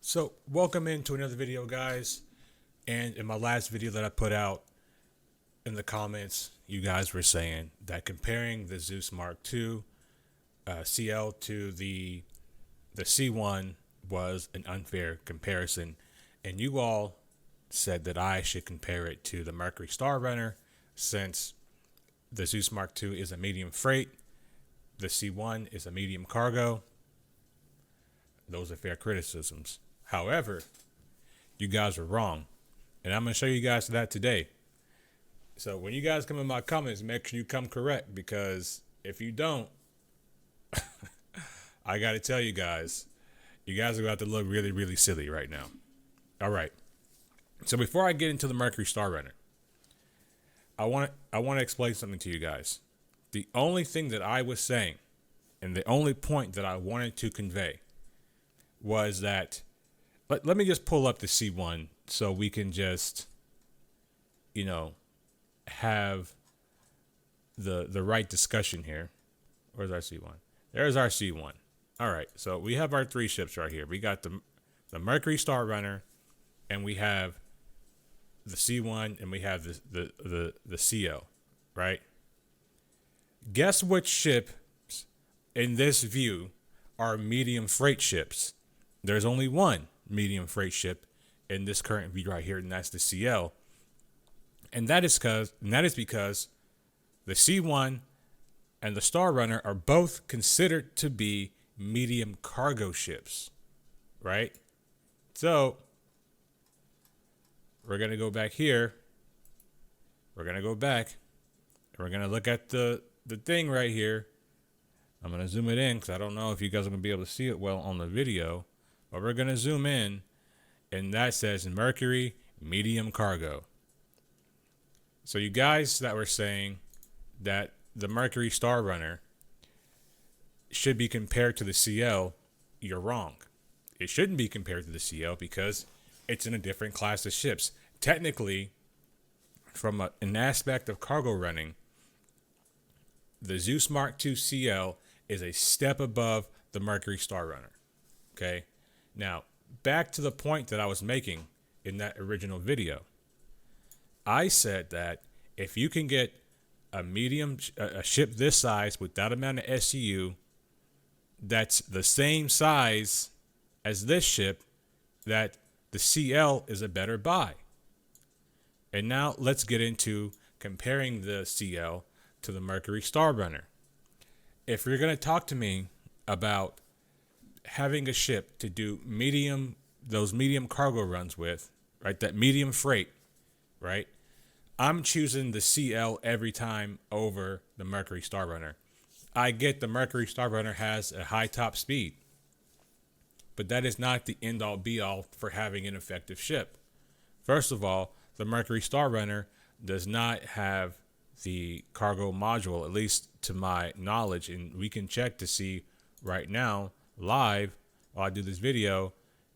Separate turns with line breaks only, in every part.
So welcome into another video, guys. And in my last video that I put out, in the comments, you guys were saying that comparing the Zeus Mark II CL to the C1 was an unfair comparison, and you all said that I should compare it to the Mercury Star Runner, since the Zeus Mark II is a medium freight, the C1 is a medium cargo. Those are fair criticisms. However, you guys are wrong, and I'm going to show you guys that today. So when you guys come in my comments, make sure you come correct, because if you don't, I got to tell you guys are about to look really, really silly right now. All right. So before I get into the Mercury Star Runner, I want to explain something to you guys. The only thing that I was saying, and the only point that I wanted to convey, was that let me just pull up the C1 so we can just, have the right discussion here. Where's our C1? There's our C1. All right, so we have our three ships right here. We got the Mercury Star Runner, and we have the C1, and we have the CL, right? Guess which ships in this view are medium freight ships? There's only one medium freight ship in this current view right here, and that's the CL. And that is because the C1 and the Star Runner are both considered to be medium cargo ships, right? So we're going to go back here. We're going to go back, and we're going to look at the thing right here. I'm going to zoom it in because I don't know if you guys are going to be able to see it well on the video, but we're going to zoom in, and that says Mercury medium cargo. So you guys that were saying that the Mercury Star Runner should be compared to the CL, you're wrong. It shouldn't be compared to the CL because it's in a different class of ships. Technically, from an aspect of cargo running, the Zeus Mark II CL is a step above the Mercury Star Runner. Okay? Now, back to the point that I was making in that original video. I said that if you can get a ship this size with that amount of SCU that's the same size as this ship, that the CL is a better buy. And now let's get into comparing the CL to the Mercury Star Runner. If you're going to talk to me about having a ship to do those medium cargo runs with, right, that medium freight, right, I'm choosing the CL every time over the Mercury Star Runner. I get the Mercury Star Runner has a high top speed, but that is not the end all be all for having an effective ship. First of all, the Mercury Star Runner does not have the cargo module, at least to my knowledge, and we can check to see right now live while I do this video,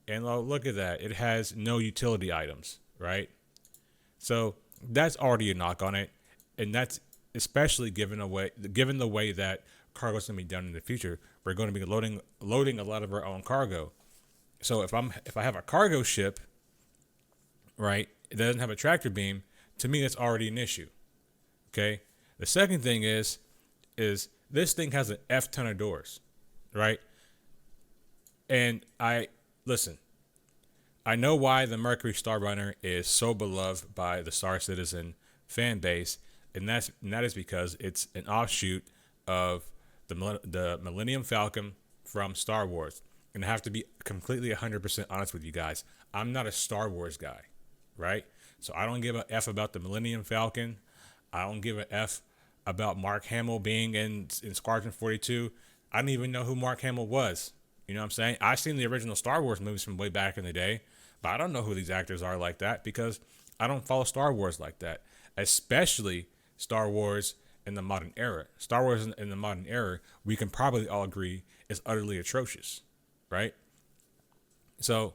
and look at that. It has no utility items, right? So that's already a knock on it, and that's especially given the way that cargo is going to be done in the future. We're going to be loading a lot of our own cargo. So if I have a cargo ship, right, it doesn't have a tractor beam, to me that's already an issue. Okay. The second thing is this thing has an F ton of doors, right? And I know why the Mercury Star Runner is so beloved by the Star Citizen fan base, and that is because it's an offshoot of the Millennium Falcon from Star Wars. And I have to be completely 100% honest with you guys. I'm not a Star Wars guy, right? So I don't give a F about the Millennium Falcon. I don't give a F about Mark Hamill being in Squadron 42. I didn't even know who Mark Hamill was. You know what I'm saying? I've seen the original Star Wars movies from way back in the day, but I don't know who these actors are like that because I don't follow Star Wars like that, especially Star Wars in the modern era. Star Wars in the modern era, we can probably all agree, is utterly atrocious, right? So,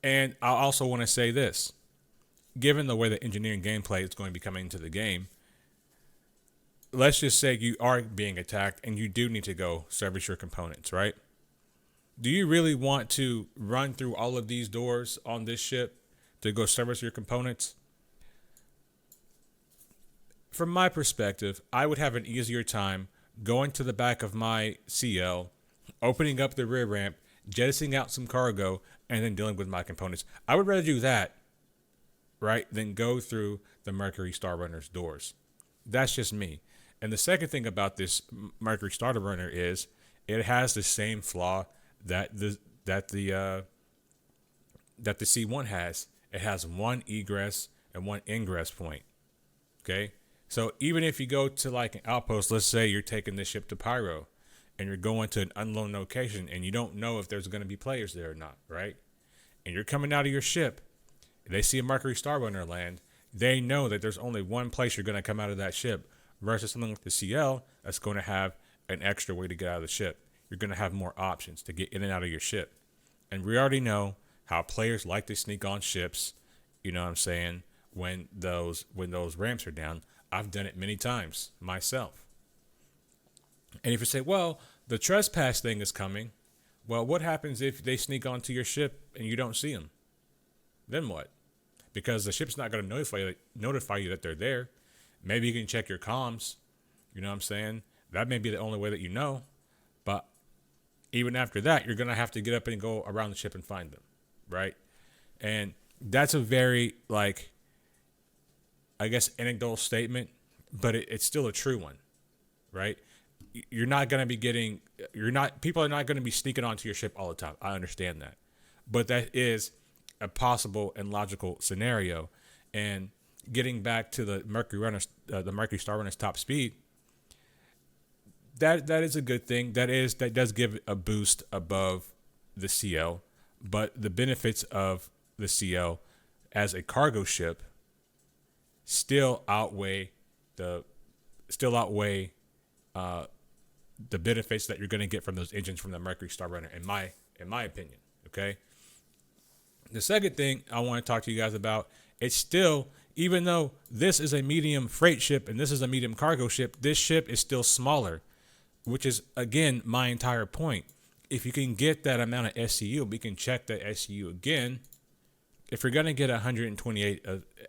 and I also want to say this. Given the way the engineering gameplay is going to be coming into the game, let's just say you are being attacked and you do need to go service your components, right? Do you really want to run through all of these doors on this ship to go service your components? From my perspective, I would have an easier time going to the back of my CL, opening up the rear ramp, jettisoning out some cargo, and then dealing with my components. I would rather do that, right, than go through the Mercury Star Runner's doors. That's just me. And the second thing about this Mercury Star Runner is it has the same flaw that the C1 has. It has one egress and one ingress point. Okay, so even if you go to like an outpost, let's say you're taking this ship to Pyro, and you're going to an unknown location, and you don't know if there's going to be players there or not, right? And you're coming out of your ship, and they see a Mercury Star Runner land. They know that there's only one place you're going to come out of that ship, versus something like the CL that's going to have an extra way to get out of the ship. You're going to have more options to get in and out of your ship. And we already know how players like to sneak on ships, you know what I'm saying, when those ramps are down. I've done it many times myself. And if you say, well, the trespass thing is coming, well, what happens if they sneak onto your ship and you don't see them? Then what? Because the ship's not going to notify you that they're there. Maybe you can check your comms. You know what I'm saying? That may be the only way that you know. But even after that, you're going to have to get up and go around the ship and find them, right? And that's a very, like, I guess, anecdotal statement, but it's still a true one, right? You're not going to be people are not going to be sneaking onto your ship all the time. I understand that. But that is a possible and logical scenario. And getting back to the Mercury Star Runner's top speed, that is a good thing. That does give a boost above the CL, but the benefits of the CL as a cargo ship still outweigh the benefits that you're going to get from those engines from the Mercury Star Runner, in my opinion. Okay. The second thing I want to talk to you guys about, it's still, even though this is a medium freight ship and this is a medium cargo ship, this ship is still smaller, which is, again, my entire point. If you can get that amount of SCU, we can check that SCU again. If you're going to get 128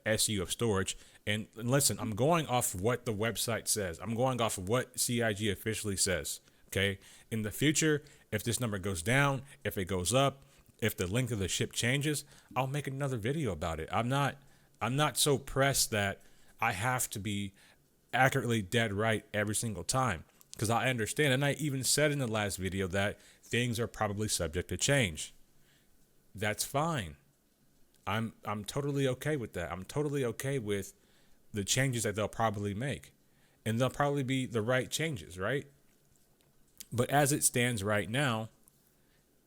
SCU of storage, and listen, I'm going off of what the website says. I'm going off of what CIG officially says, okay? In the future, if this number goes down, if it goes up, if the length of the ship changes, I'll make another video about it. I'm not so pressed that I have to be accurately dead right every single time, because I understand, and I even said in the last video that things are probably subject to change. That's fine. I'm totally okay with that. I'm totally okay with the changes that they'll probably make, and they'll probably be the right changes, right? But as it stands right now,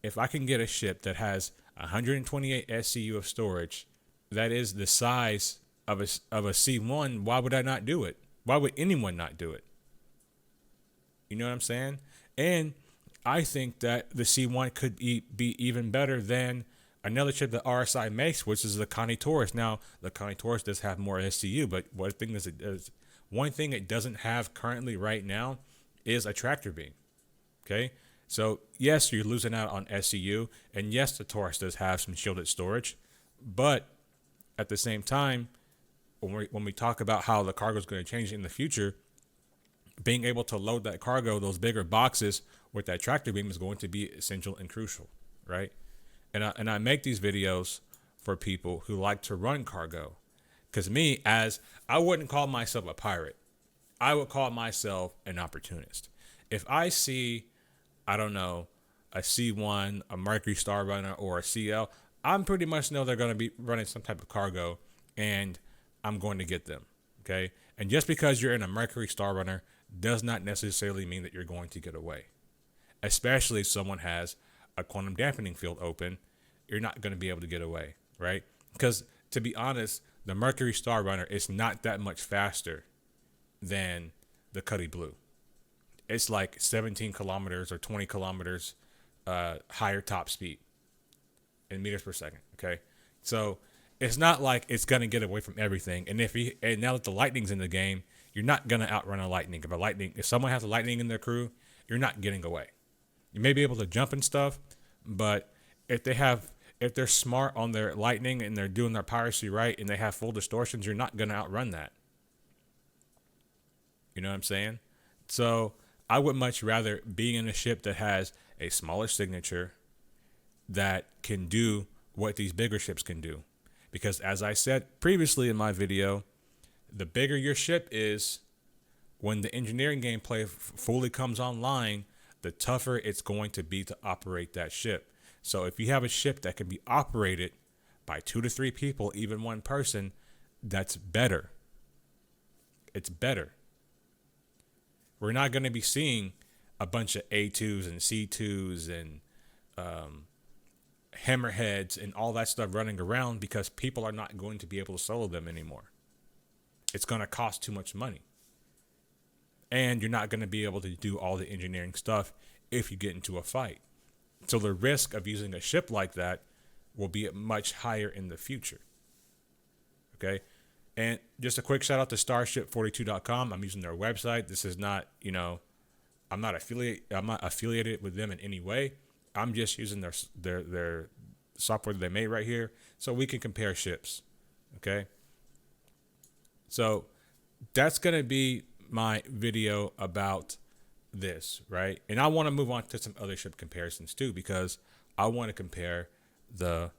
if I can get a ship that has 128 SCU of storage, that is the size of a C1, why would I not do it? Why would anyone not do it? You know what I'm saying? And I think that the C1 could be even better than another chip that RSI makes, which is the Connie Taurus. Now, the Connie Taurus does have more SCU, but one thing it doesn't have currently right now is a tractor beam. Okay? So, yes, you're losing out on SCU, and yes, the Taurus does have some shielded storage, but at the same time, when we talk about how the cargo is going to change in the future, being able to load that cargo, those bigger boxes with that tractor beam, is going to be essential and crucial, right? And I make these videos for people who like to run cargo, because I wouldn't call myself a pirate. I would call myself an opportunist. If I see, I don't know, a C1, a Mercury Star Runner, or a CL, I'm pretty much know they're going to be running some type of cargo, and I'm going to get them, okay? And just because you're in a Mercury Star Runner does not necessarily mean that you're going to get away. Especially if someone has a quantum dampening field open, you're not going to be able to get away, right? Because to be honest, the Mercury Star Runner is not that much faster than the Cuddy Blue. It's like 17 kilometers or 20 kilometers higher top speed in meters per second, okay? So it's not like it's going to get away from everything. And and now that the lightning's in the game, you're not going to outrun a lightning. If someone has a lightning in their crew, you're not getting away. You may be able to jump and stuff, But if they're smart on their lightning and they're doing their piracy right and they have full distortions, you're not going to outrun that. You know what I'm saying? So I would much rather be in a ship that has a smaller signature that can do what these bigger ships can do. Because as I said previously in my video, the bigger your ship is, when the engineering gameplay fully comes online, the tougher it's going to be to operate that ship. So if you have a ship that can be operated by 2 to 3 people, even one person, that's better. It's better. We're not going to be seeing a bunch of A2s and C2s and hammerheads and all that stuff running around, because people are not going to be able to solo them anymore. It's going to cost too much money. And you're not going to be able to do all the engineering stuff if you get into a fight. So the risk of using a ship like that will be much higher in the future. Okay. And just a quick shout out to starship42.com. I'm using their website. This is not, I'm not affiliated with them in any way. I'm just using their software that they made right here so we can compare ships. Okay. So that's going to be my video about this, right? And I want to move on to some other ship comparisons too, because I want to compare the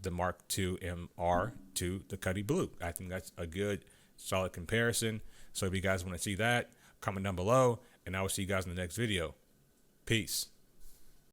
Mark II MR to the Cuddy Blue. I think that's a good, solid comparison. So if you guys want to see that, comment down below, and I will see you guys in the next video. Peace.